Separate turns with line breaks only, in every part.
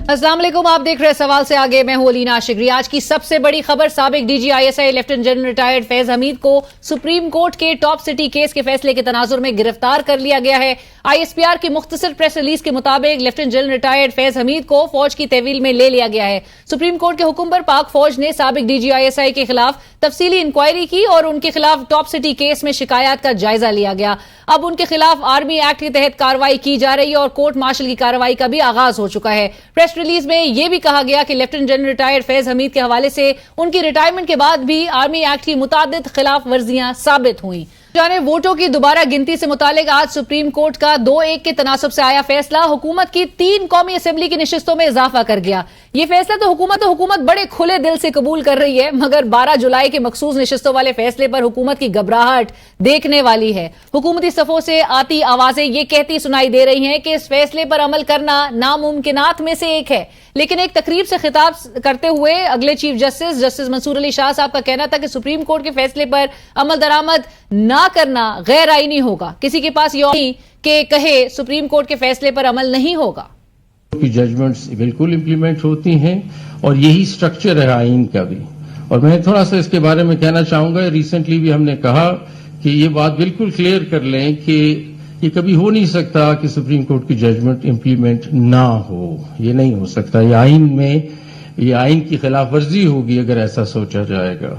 अस्सलाम वालेकुम, आप देख रहे हैं सवाल से आगे। मैं हूं अलीना आशिकरी। आज की सबसे बड़ी खबर, साबिक DG ISI lieutenant general retired Faiz Hamid को सुप्रीम कोर्ट के टॉप सिटी केस के फैसले के तनाजुर में गिरफ्तार कर लिया गया है। आईएसपीआर की मुख्तसर प्रेस रिलीज के मुताबिक lieutenant general retired Faiz Hamid को फौज की तहवील में ले लिया गया है। सुप्रीम कोर्ट के हुक्म पर पाक फौज ने साबिक डीजी आईएसआई के खिलाफ तफसीली इंक्वायरी की और उनके खिलाफ टॉप सिटी केस में शिकायत का जायजा लिया गया। अब उनके खिलाफ आर्मी एक्ट के तहत कार्रवाई की जा रही है और कोर्ट मार्शल की कार्रवाई का भी आगाज हो चुका है। प्रेस रिलीज में यह भी कहा गया कि lieutenant general retired Faiz Hamid के हवाले से उनकी रिटायरमेंट के बाद भी आर्मी एक्ट की मुतादिद खिलाफ वर्जियां साबित हुई। जाने वोटों की दोबारा गिनती से मुतालिक आज सुप्रीम कोर्ट का 2-1 के तनासब से आया फैसला हुकूमत की 3 कौमी असेंबली की निशिस्तों में इजाफा कर गया। यह फैसला तो हुकूमत बड़े खुले दिल से कबूल कर रही है, मगर 12 जुलाई के मखसूस निशिस्तों वाले फैसले पर हुकूमत की घबराहट देखने वाली है। हुकूमती सफों से आती आवाजें ये कहती सुनाई दे रही हैं कि इस फैसले पर अमल करना नामुमकिनात में से एक है। लेकिन एक तकरीब से खिताब करते हुए अगले चीफ जस्टिस मंसूर अली शाह साहब का कहना था कि सुप्रीम कोर्ट के फैसले पर अमल दरामद ना करना गैर आईनी होगा। किसी के पास ये कि कहे सुप्रीम कोर्ट के फैसले पर अमल नहीं होगा।
की जजमेंट्स बिल्कुल इंप्लीमेंट होती हैं और यही स्ट्रक्चर है आइन का भी। और मैं थोड़ा सा इसके बारे में कहना चाहूंगा, रिसेंटली भी हमने कहा कि ये बात बिल्कुल क्लियर कर लें कि ये कभी हो नहीं सकता कि सुप्रीम कोर्ट की जजमेंट इंप्लीमेंट ना हो। ये नहीं हो सकता। ये आइन की खिलाफ वर्जी होगी अगर ऐसा सोचा जाएगा,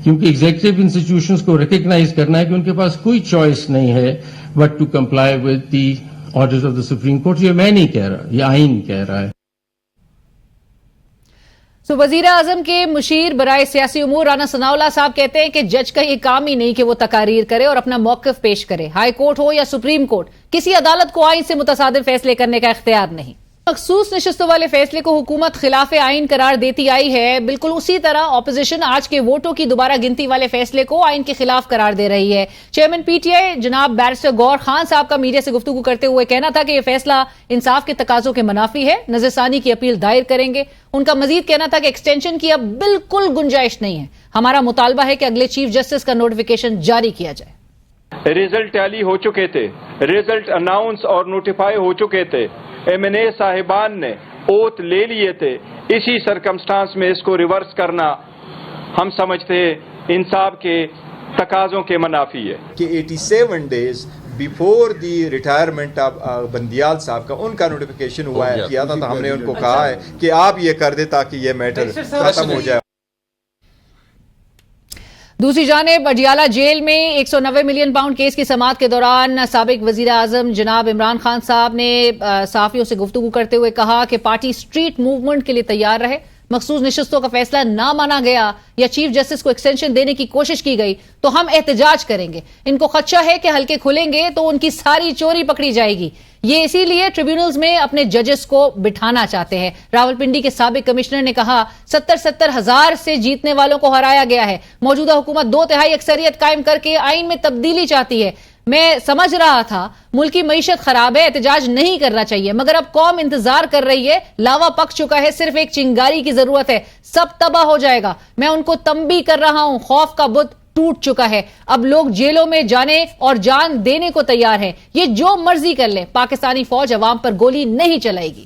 क्योंकि एग्जीक्यूटिव इंस्टीट्यूशंस को रिकग्नाइज करना है कि उनके पास कोई चॉइस नहीं है but to comply with the orders of the supreme court. ये मैं नहीं कह रहा, ये आइन कह रहा है।
तो वजीर आजम के मुशीर बराए सियासी उमूर राना सनाउल्लाह साहब कहते हैं कि जज का ये काम ही नहीं कि वो तकारीर करे और अपना मौकिफ पेश करे। हाई कोर्ट हो या सुप्रीम कोर्ट, किसी अदालत को आइन से मुतसादिर फैसले करने का इख्तियार नहीं। मखसूस निशिस्तों वाले फैसले को हुकूमत खिलाफ आइन करार देती आई है। बिल्कुल उसी तरह ऑपोजिशन आज के वोटों की दोबारा गिनती वाले फैसले को आइन के खिलाफ करार दे रही है। चेयरमैन पीटीआई जनाब बैरिस्टर गौर खान साहब का मीडिया से गुफ्तगू करते हुए कहना था कि यह फैसला इंसाफ के तकाजों के मुनाफी है, नजरसानी की अपील दायर करेंगे। उनका मजीद कहना था कि एक्सटेंशन की अब बिल्कुल गुंजाइश नहीं है। हमारा मुतालबा है कि अगले चीफ जस्टिस का नोटिफिकेशन जारी किया जाए।
रिजल्ट टैली हो चुके थे, रिजल्ट अनाउंस और नोटिफाई हो चुके थे, एमएनए साहिबान ने ओथ ले लिए थे। इसी सरकमस्टांस में इसको रिवर्स करना हम समझते हैं इंसाफ के तकाजों के मुनाफी है।
कि 87 days before the retirement of Bandial साहब का उनका नोटिफिकेशन हुआ है, किया था, तो हमने उनको कहा है कि आप ये कर दे ताकि ये मैटर खत्म हो जाए।
दूसरी जानिब अडियाला जेल में 190 मिलियन पाउंड केस की समाअत के दौरान साबिक वजीर आजम जनाब इमरान खान साहब ने सहाफियों से गुफ्तगू करते हुए कहा कि पार्टी स्ट्रीट मूवमेंट के लिए तैयार रहे। मखसूस निशिस्तों का फैसला ना माना गया या चीफ जस्टिस को एक्सटेंशन देने की कोशिश की गई तो हम एहतजाज करेंगे। इनको खदशा है कि हल्के खुलेंगे तो उनकी सारी चोरी पकड़ी जाएगी। ये इसीलिए ट्रिब्यूनल्स में अपने जजेस को बिठाना चाहते हैं। रावलपिंडी के साबिक कमिश्नर ने कहा 70 हजार से जीतने वालों को हराया गया है। मौजूदा हुकूमत 2/3 अक्सरियत कायम करके आइन में तब्दीली चाहती है। मैं समझ रहा था मुल्क की मईशत खराब है, एहतजाज नहीं करना चाहिए, मगर अब कौम इंतजार कर रही है। लावा पक चुका है, सिर्फ एक चिंगारी की जरूरत है, सब तबाह हो जाएगा। मैं उनको तंबी कर रहा हूं, खौफ का बुत टूट चुका है। अब लोग जेलों में जाने और जान देने को तैयार हैं। ये जो मर्जी कर ले, पाकिस्तानी फौज अवाम पर गोली नहीं चलाएगी।